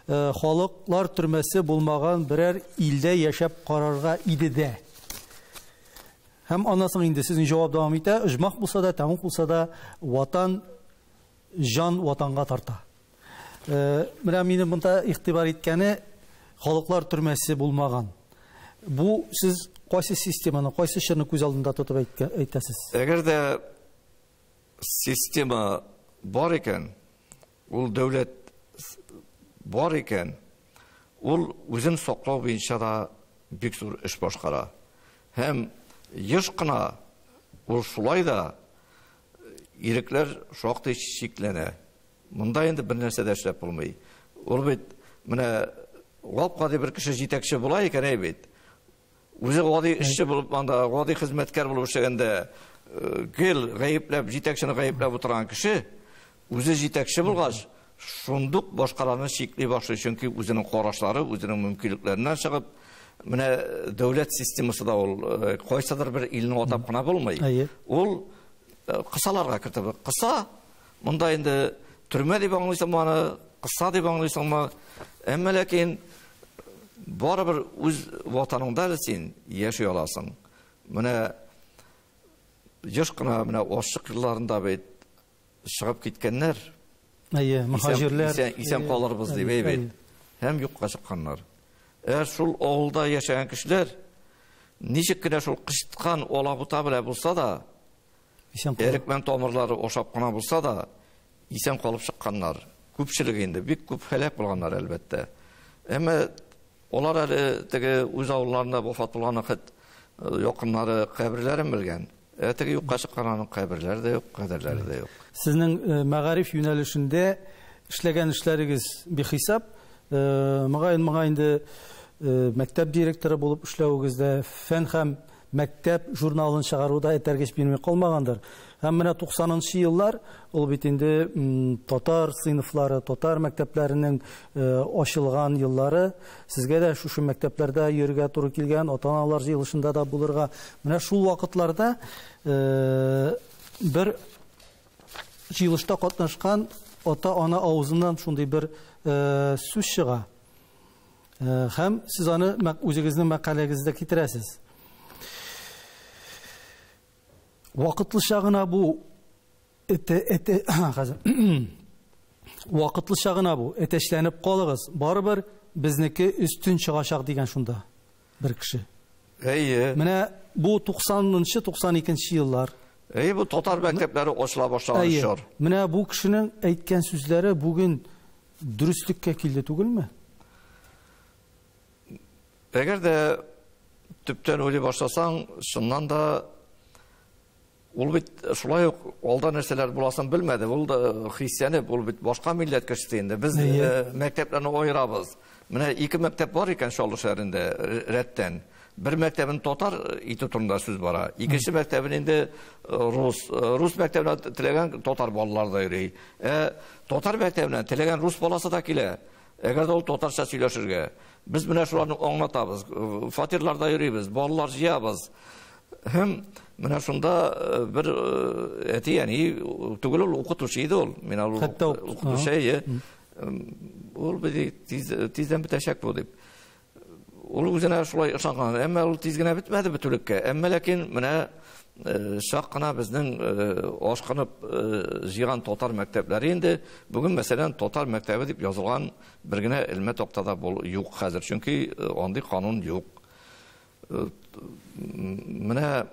Speaker 1: Халыклар төрмәсе булмаган берәр илдә яшәп карарга иде дә. Һәм анасын инде сезнең җавап дәвам итә, оҗмах булса да, тәмук булса да, ватан жан ватанга тарта. Менә минем монда игътибар иткәне халыклар төрмәсе булмаган. Бу сез кайсы системаны, кайсы чорны күз алдында тотып әйтәсез?
Speaker 2: Әгәр дә система бар икән, ул дәүләт бар икән, ул үзен саклау буенча да бик зур эш башкара. Һәм еш кына ул шулай да ирекләр шактый шикләнә. Монда инде бер нәрсә дә эшләп булмый. Ул бит менә валпка дип бер кеше җитәкче була икән бит. Үзе гади эшче булып, анда гади хезмәткәр булып эшләгәндә, гел гаепләп, җитәкчене гаепләп утырган кеше, үзе җитәкче булгач, шундук башкаларны шикли башлый, чөнки үзенең карашлары, үзенең мөмкинлекләреннән чыгып, менә дәүләт системасында ул кайсыдыр бер илне атап кына булмый. Ул кысаларга кертеп, кыса, монда инде төрмә дип аңлыйсыңмы аны, кыса дип аңлыйсыңмы, әмма ләкин барыбер үз ватаныңда син яши аласың. Менә еш кына менә ашык елларында бит чыгып киткәннәр.
Speaker 1: Мөхаҗирләр
Speaker 2: исән калырбыз дип әйбит. Һәм юкка чыкканнар. Шул авылда яшәгән кешеләр ничек кенә шул кычыткан алабута белән булса да, эрекмән тамырлары ашап кына булса да, исән калып чыкканнар. Күпчелеге инде бик күп һәлак булганнар әлбәттә. Әмма олар әле теге үз авылларында вафат булган вакыт якыннары каберләрен белгән. Теге юкка чыкканның каберләре дә юк, кадерләре дә юк.
Speaker 1: Сезнең мәгариф юнәлешендә эшләгән эшләрегез бихисап, моңа инде мәктәп директоры булып эшләүегездә фән һәм мәктәп журналын чыгаруда этәргеч бирмәй калмагандыр. Һәм менә 90-нчы еллар ул бит инде татар сыйныфлары, татар мәктәпләренең ачылган еллары, сезгә дә шушы мәктәпләрдә йөрергә туры килгән, ата-аналар җыелышында да булырга. Менә шул вакытларда бер җыелышта катнашкан ата-ана авызыннан шундый бер сүз чыга. Һәм сез аны үзегезнең мәкаләгездә китерәсез. Вакытлыча гына бу вакытлыча гына бу этәчләнеп калыгыз. Барыбер безнеке үстен чыгачак дигән шунда бер кеше. Менә бу 90-нчы, 92-нчы еллар.
Speaker 2: Бу татар мәктәпләре ачыла башлаган чор.
Speaker 1: Менә бу кешенең әйткән сүзләре бүген дөреслеккә килде түгелме?
Speaker 2: Әгәр дә төптән уйлый башласаң, шуннан да ул бит шулай ук алда нәрсәләр буласын белмәде. Ул да христиан, ул бит башка милләт кешесе инде. Без мәктәпләрне аерабыз. Менә ике мәктәп бар икән Шаллы шәһәрендә рәттән. Бер мәктәбен татар итү турында сүз бара. Икенче мәктәбен инде рус мәктәбенә теләгән татар балалар да йөри. Татар мәктәбенә теләгән рус баласы да килә. Әгәр дә ул татарча сөйләшергә. Без менә шуларны аңлатабыз. Фатирларда йөрибез, балалар җыябыз. Һәм менә шунда бер әти, яни түгел ул укытучы иде ул. Мен ул укытучы. Ул тиздән бетәчәк бу дип. Ул үзенә шулай ышанган. Әмма ул тиз генә бетмәде бөтенлеккә. Әмма ләкин менә шак кына безнең ашкынып җыйган татар мәктәпләре инде бүген мәсәлән татар мәктәбе дип язылган бер генә элмә тактада юк хәзер. Чөнки андый канун юк. Менә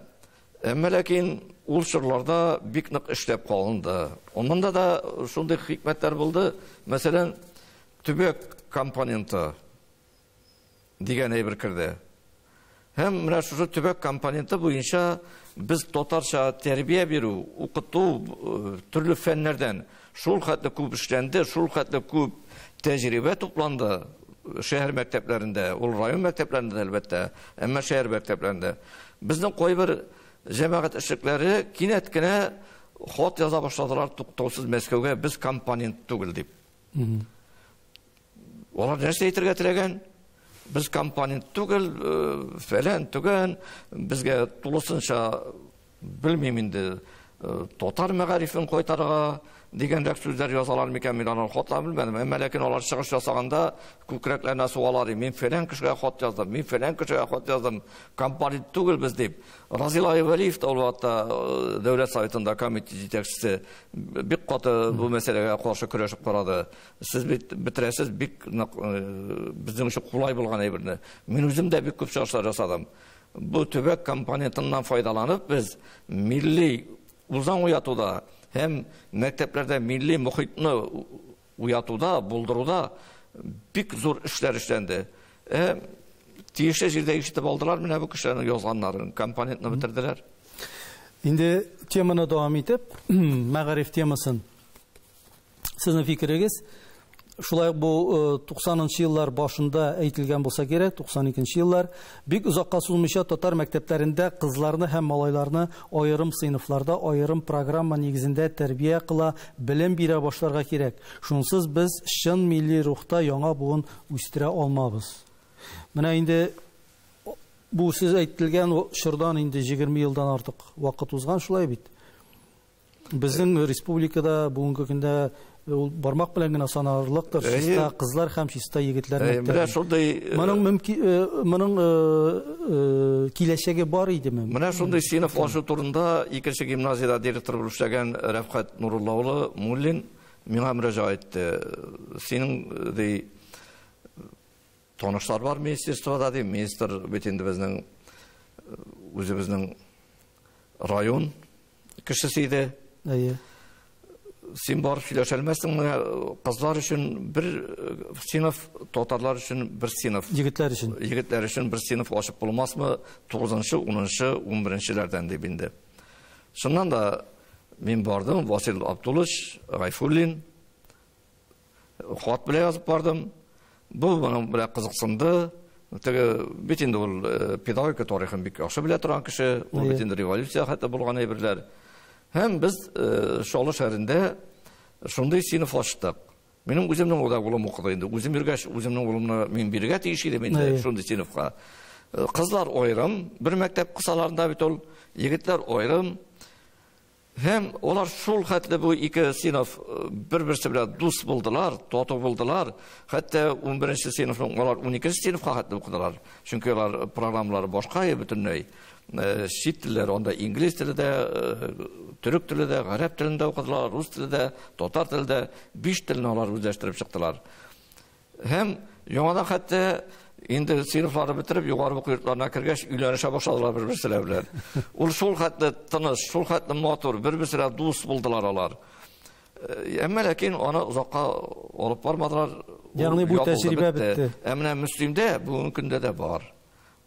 Speaker 2: әмма ләкин ул чорларда бик нык эшләп калынды. Онда да шундый хикмәтләр булды. Мәсәлән, төбәк компоненты дигән әйбер керде. Һәм менә шушы төбәк компоненты буенча без татарча тәрбия бирү, укыту төрле фәннәрдән шул хәтле күп эшләнде, шул хәтле күп тәҗрибә тупланды шәһәр мәктәпләрендә, ул район мәктәпләрендә әлбәттә, әмма шәһәр мәктәпләрендә. Безнең кайбер җәмәгать эшлекләре кинәт кенә хат яза башладылар туктаусыз Мәскәүгә, без компонент түгел дип. Алар нәрсә әйтергә теләгән? Biz компонент түгел, фәлән түгән, безгә тулысынча белмим инде татар мәгарифен кайтарга дигәнрәк сүзләр язалар микән, мин аны хатта белмәдем. Әмма ләкин алар чыгыш ясаганда күкрәкләренә суалар, мин фәлән кешегә хат яздым, мин фәлән кешегә хат яздым, компонент түгел без дип. Разил Айвалиев та ул вакытта дәүләт советында комитет җитәкчесе бик каты бу мәсьәләгә каршы көрәшеп карады. Сез битерәсез бик безнең өчен кулай булган әйберне. Мин үзем дә бик күп чыгышлар ясадым. Бу төбәк компонентыннан файдаланып без милли узан уятуда һәм мәктәпләрдә милли мөхитне уятуда, булдыруда бик зур эшләр эшләнде. Тиешле җирдә ишетеп алдылар менә бу кешеләрнең язганнарын, компонентны бетерделәр.
Speaker 1: Инде теманы дәвам итеп, мәгариф темасын. Сезнең фикерегез, шулай бу 90-нчы еллар башында әйтелгән булса кирәк, 92-нчы еллар бик озакка сузылмыйча татар мәктәпләрендә кызларны һәм малайларны аерым сыйныфларда, аерым программа нигезендә тәрбия кыла, белем бирә башларга кирәк. Шунсыз без чын милли рухта яңа буын үстерә алмабыз. Менә инде бу сүз әйтелгән чордан инде 20 елдан артык вакыт узган, шулай бит. Безнең республикада бүгенге көндә бармак белән генә санарлыктыр, чиста кызлар һәм чиста егетләр мәктәбе. Моның киләчәге бар идеме?
Speaker 2: Менә шундый сыйныф ачу турында икенче гимназиядә директор булып эшләгән Рәфкать Нурулла улы Муллин миңа мөрәҗәгать итте. Синең танышлар бар министрлыкта ди, министр бит инде безнең үзебезнең район кешесе иде. Син барып сөйләшәлмәссең, кызлар өчен бер сыйныф, татарлар өчен бер сыйныф, егетләр өчен бер сыйныф ачып булмасмы? 9-нчы, 10-нчы, 11-нчеләрдән дип инде. Шуннан да мин бардым, Васил Абдулович Гайфуллин хат белән язып бардым. Бу моның белән кызыксынды. Бит инде ул педагогика тарихын бик яхшы белә торган кеше, ул бит инде революция хәтта булган әйберләр. Һәм без Шаллы шәһәрендә шундый сыйныф ачтык. Минем үземнең улым укыды инде. Үзем йөргәч, үземнең улымны мин бирергә тиеш идем инде шундый сыйныфка. Кызлар аерым, бер мәктәп кысаларында бит ул, егетләр аерым. Һәм алар шул хәтле бу ике сыйныф бер-берсе белән дус булдылар, тату булдылар. Хәтта 11-нче сыйныфның алар 12-нче сыйныфка хәтле укыдылар. Чөнки алар программалары башка бөтенләй. Шит телләр, анда инглиз телендә, төрек телендә, гарәп телендә укыдылар, рус телендә, татар телендә 5 телне алар үзләштереп чыктылар. Һәм яңадан хәтта инде сыйныфлары бетереп, югары уку йортларына кергәч, өйләнешә башладылар бер-берсе белән. Ул шул хәтле тыныч, шул хәтле матур, бер-берсе белән дус булдылар алар. Әмма ләкин аны озакка алып бармадылар.
Speaker 1: Ягъни бу тәҗрибә бетте.
Speaker 2: Әмма Мөслимдә бүгенге көндә дә бар.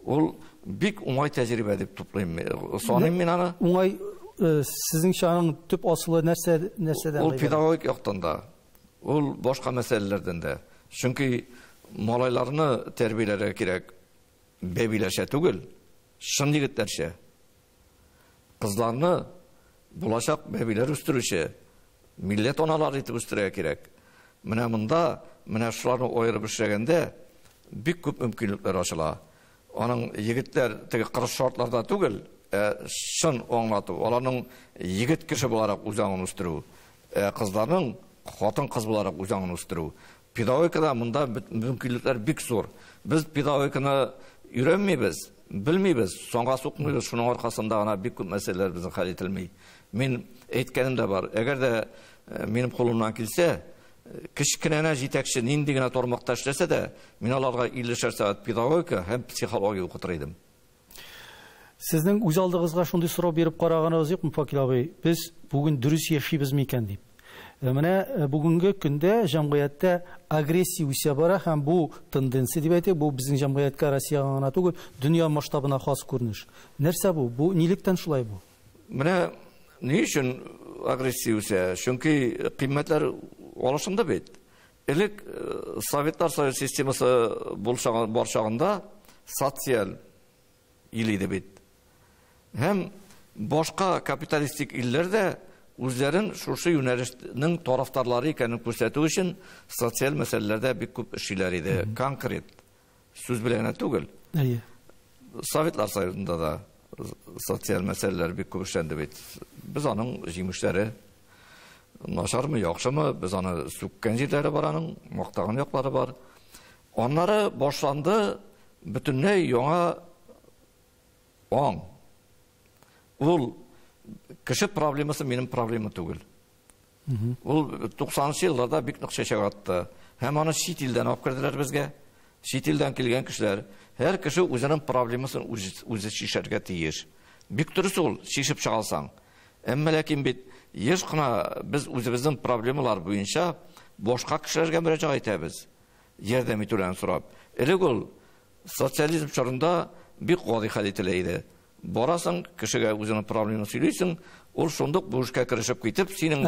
Speaker 2: Ул бик уңай тәҗрибә дип туплыйм. Саныйм мин аны.
Speaker 1: Уңай сезнең шаның төп асылы нәрсәдән?
Speaker 2: Ул педагогик яктан да, ул башка мәсьәләләрдән дә. Чөнки малайларны тәрбиеләргә кирәк. Бәбиләрчә түгел, шын егетләрчә. Кызларны булачак бәбиләр үстерүче, милләт аналары итеп үстерергә кирәк. Менә монда, менә шуларны аерып эшләгәндә бик күп мөмкинлекләр ачыла. Аның егетләр теге кырыс шартларда түгел, шын аңлату. Аларның егет кеше буларак үзаңын үстерү, кызларның хатын кыз буларак үзаңын үстерү. Педагогикада монда мөмкинлекләр бик зур. Без педагогиканы өйрәнмибез, белмибез, соңга сукмыйбыз, шуның аркасында гына бик күп мәсьәләләр безнең хәл ителми. Мин әйткәнем дә бар. Әгәр дә минем кулымнан килсә, кечкенә җитәкче нинди генә тармакта эшләсә дә, мин аларга 50 сәгать педагогика һәм психология укытыр идем.
Speaker 1: Сезнең үз алдыгызга шундый сорау биреп караганыгыз юкмы, Факил абый? Без бүген дөрес яшибез микән дип. Менә бүгенге көндә җәмгыятьтә агрессия үсә бара һәм бу тенденция дип әйтик, бу безнең җәмгыятькә, Россиягә гына түгел, дөнья масштабына хас күренеш. Нәрсә бу? Бу нилектән шулай бу?
Speaker 2: Менә ни өчен агрессия үсә? Чөнки кыйммәтләр алышында бит. Элек Советлар Союз системасы бар чагында социаль ил иде бит. Һәм башка капиталистик илләрдә үзләрен шушы юнәлешнең тарафдарлары икәнен күрсәтү өчен социаль мәсьәләләрдә бик күп эшләр иде. Конкрет сүз белән түгел. Советлар Союзында да социаль мәсьәләләр бик күп эшләнде бит. Без аның җимешләре начармы, яхшымы, без аны сүккән җирләре бар, аның мактаган яклары бар. Аннары башланды бөтенләй яңа ан. Ул кеше проблемасы минем проблема түгел. Ул 90-нчы елларда бик нык чәчәк атты. Һәм аны чит илдән алып керделәр безгә. Чит илдән килгән кешеләр. Һәр кеше үзенең проблемасын үзе чишәргә тиеш. Бик дөрес ул, чишеп чыгалсаң. Әмма ләкин бит еш кына без үзебезнең проблемалар буенча башка кешеләргә мөрәҗәгать итәбез. Ярдәм итүләрен сорап. Элек ул социализм чорында бик гади хәл ителә иде. Барасың, кешегә үзенең проблеманы сөйлисең, ул шундук бу эшкә керешеп китеп, синең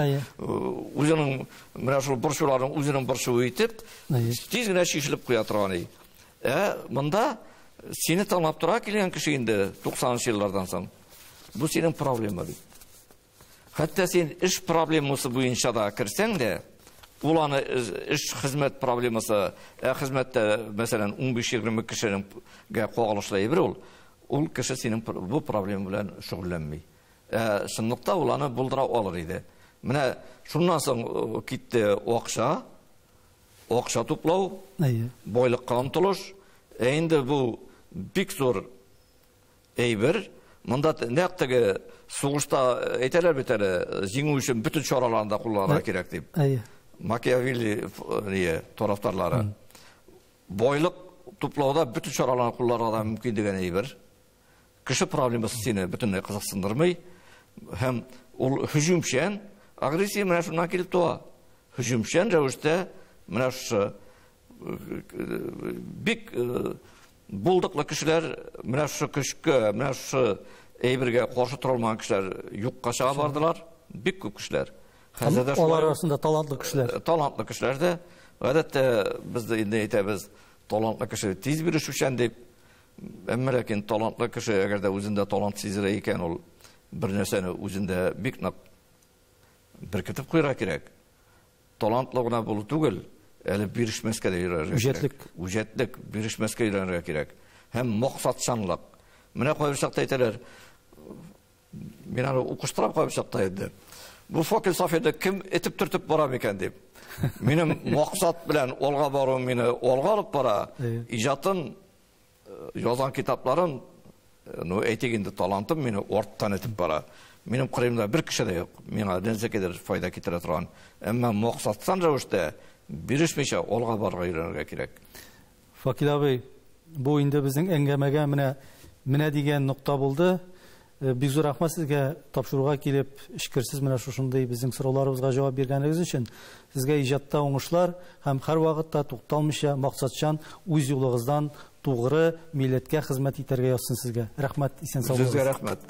Speaker 2: үзенең менә шул борчуларың үзенең борчуы итеп, тиз генә чишелеп куя торган. Монда сине танып тора килгән кеше инде 90-нчы еллардан соң. Бу синең проблема бит. Хәтта син эш проблемасы буенча да кирсәң дә, ул аны эш хезмәт проблемасы, хезмәттә, мәсәлән, 15-20 кешегә кагылышлы бер ул кеше синең бу проблема белән шөгыльләнми. Шунлыкта ул аны булдыра алыр иде. Менә шуннан соң китте акча туплау, байлыкка омтылыш. Инде бу бик зур әйбер. Монда нәкъ теге сугышта әйтәләр бит әле, җиңү өчен бүтән чараларны кулланырга кирәк дип. Макиавелли тарафдарлары. Байлык туплауда бүтән чараларны кулланырга мөмкин дигән әйбер. Кеше проблемасы сине бөтенләй кызыксындырмый. Һәм ул һөҗүмчән, агрессия менә шуннан килеп туа. Һөҗүмчән рәвештә менә шу бик булдыклы кешеләр, менә шу көчкә, менә шу әйбергә каршы тора алмаган кешеләр юкка чыга бардылар. Бик күп кешеләр. Хәзердә
Speaker 1: алар арасында талантлы кешеләр.
Speaker 2: Талантлы кешеләр дә, гадәттә без инде әйтәбез, талантлы кеше тиз бирешүчән дип. Әмма ләкин талантлы кеше, әгәр дә үзендә талант сизелә икән, ул бер нәрсәне үзендә бик нык беркетеп куярга кирәк. Талантлы гына булу түгел, әле бирешмәскә дә өйрәнергә кирәк. Үҗәтлек, бирешмәскә өйрәнергә кирәк. Һәм максатчанлык. Менә кайбер чакта әйтәләр, мин аны укыштырам кайбер чакта инде. Бу Факил Сафида кем этеп төртеп бара микән дип. Минем максат белән алга баруым мине алга алып бара. Иҗатын yazan kitapların, әйтик инде талантым мине орттан этеп бара. Минем кырыйымда бер кеше дә юк. Миңа нәзәкәдер файда китерә торган. Әмма максатсан рәвештә бирешмичә алга барырга өйрәнергә кирәк.
Speaker 1: Факил абый, бу инде безнең әңгәмәгә менә дигән нокта булды. Бик зур рәхмәт сезгә тапшыруга килеп, шикерсез менә шушындый безнең сорауларыбызга җавап биргәнегез өчен. Сезгә иҗатта уңышлар һәм һәр вакытта тукталмыйча максатчан үз юлыгыздан тугры милләткә хезмәт итәргә язсын сезгә. Рәхмәт, исән сау булыгыз.
Speaker 2: Сезгә рәхмәт.